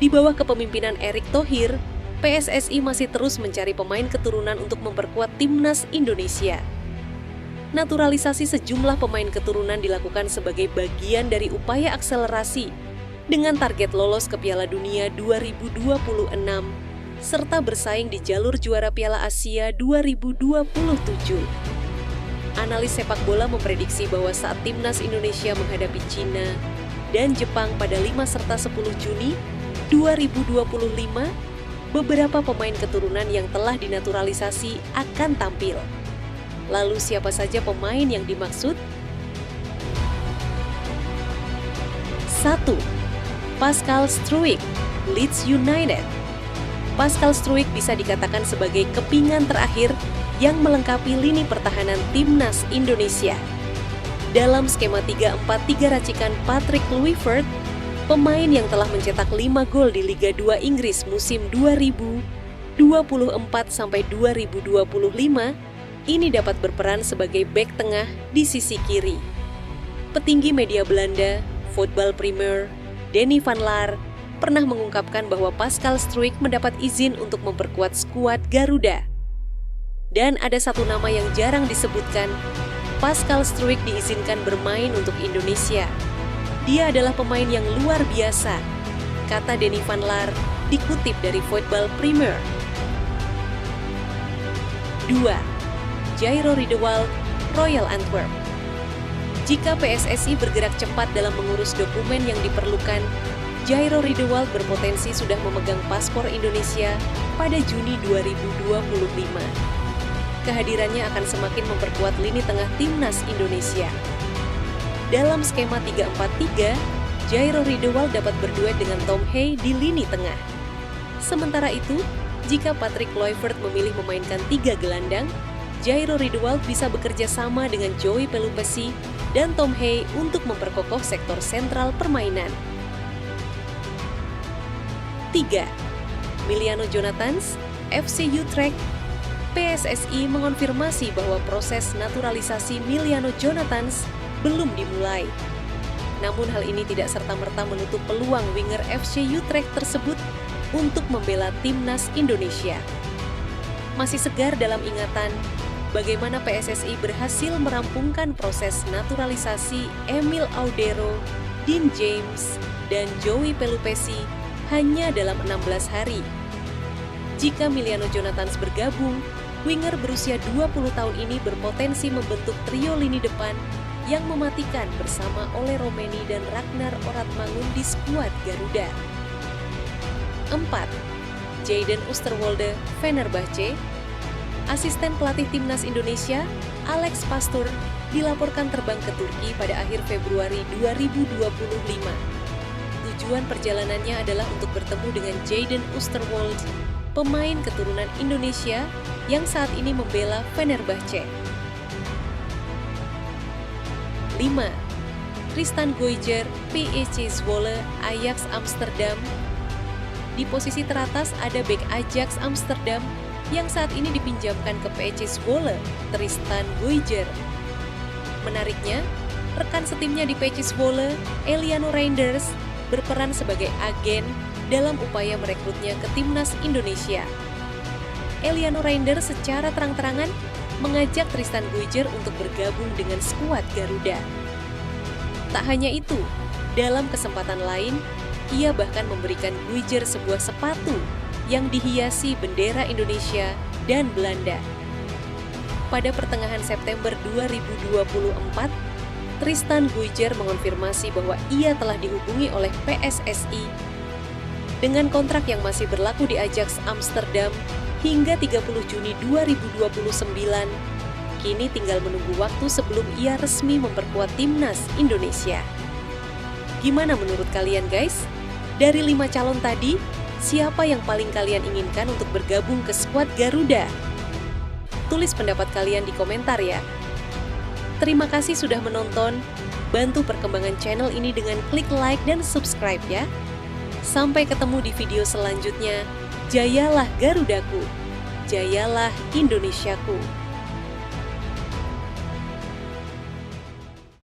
Di bawah kepemimpinan Erick Thohir, PSSI masih terus mencari pemain keturunan untuk memperkuat timnas Indonesia. Naturalisasi sejumlah pemain keturunan dilakukan sebagai bagian dari upaya akselerasi dengan target lolos ke Piala Dunia 2026 serta bersaing di jalur juara Piala Asia 2027. Analis sepak bola memprediksi bahwa saat timnas Indonesia menghadapi Cina dan Jepang pada 5 serta 10 Juni 2025, beberapa pemain keturunan yang telah dinaturalisasi akan tampil. Lalu siapa saja pemain yang dimaksud? 1. Pascal Struijk, Leeds United. Pascal Struijk bisa dikatakan sebagai kepingan terakhir yang melengkapi lini pertahanan timnas Indonesia. Dalam skema 3-4-3 racikan Patrick Kluivert, pemain yang telah mencetak 5 gol di Liga 2 Inggris musim 2024-2025 ini dapat berperan sebagai bek tengah di sisi kiri. Petinggi media Belanda, Voetbal Premier, Denny van Laar, pernah mengungkapkan bahwa Pascal Struijk mendapat izin untuk memperkuat skuad Garuda. Dan ada satu nama yang jarang disebutkan, Pascal Struijk diizinkan bermain untuk Indonesia. Dia adalah pemain yang luar biasa, kata Denny van Laar dikutip dari Voetbal Premier. 2. Jairo Riedewald, Royal Antwerp. Jika PSSI bergerak cepat dalam mengurus dokumen yang diperlukan, Jairo Riedewald berpotensi sudah memegang paspor Indonesia pada Juni 2025. Kehadirannya akan semakin memperkuat lini tengah timnas Indonesia. Dalam skema 3-4-3, Jairo Riedewald dapat berduet dengan Tom Hey di lini tengah. Sementara itu, jika Patrick Kluivert memilih memainkan 3 gelandang, Jairo Riedewald bisa bekerja sama dengan Joey Pelupessy dan Tom Hey untuk memperkokoh sektor sentral permainan. 3. Miliano Jonathans, FC Utrecht. PSSI mengonfirmasi bahwa proses naturalisasi Miliano Jonathans belum dimulai. Namun hal ini tidak serta-merta menutup peluang winger FC Utrecht tersebut untuk membela timnas Indonesia. Masih segar dalam ingatan bagaimana PSSI berhasil merampungkan proses naturalisasi Emil Audero, Dean James, dan Joey Pelupessy hanya dalam 16 hari. Jika Miliano Jonathans bergabung, winger berusia 20 tahun ini berpotensi membentuk trio lini depan yang mematikan bersama Ole Romeni dan Ragnar Oratmangun di skuad Garuda. 4. Jayden Oosterwolde, Fenerbahce. Asisten pelatih timnas Indonesia, Alex Pastoor, dilaporkan terbang ke Turki pada akhir Februari 2025. Tujuan perjalanannya adalah untuk bertemu dengan Jayden Oosterwolde, pemain keturunan Indonesia yang saat ini membela Fenerbahce. 5. Tristan Guyger, PEC Zwolle, Ajax Amsterdam. Di posisi teratas ada bek Ajax Amsterdam yang saat ini dipinjamkan ke PEC Zwolle, Tristan Guyger. Menariknya, rekan setimnya di PEC Zwolle, Eliano Reinders, berperan sebagai agen dalam upaya merekrutnya ke timnas Indonesia. Eliano Reinders secara terang-terangan mengajak Tristan Guyger untuk bergabung dengan skuad Garuda. Tak hanya itu, dalam kesempatan lain, ia bahkan memberikan Guyger sebuah sepatu yang dihiasi bendera Indonesia dan Belanda. Pada pertengahan September 2024, Tristan Guyger mengonfirmasi bahwa ia telah dihubungi oleh PSSI dengan kontrak yang masih berlaku di Ajax Amsterdam hingga 30 Juni 2029, kini tinggal menunggu waktu sebelum ia resmi memperkuat timnas Indonesia. Gimana menurut kalian guys? Dari 5 calon tadi, siapa yang paling kalian inginkan untuk bergabung ke skuad Garuda? Tulis pendapat kalian di komentar ya. Terima kasih sudah menonton, bantu perkembangan channel ini dengan klik like dan subscribe ya. Sampai ketemu di video selanjutnya. Jayalah Garudaku, jayalah Indonesiaku.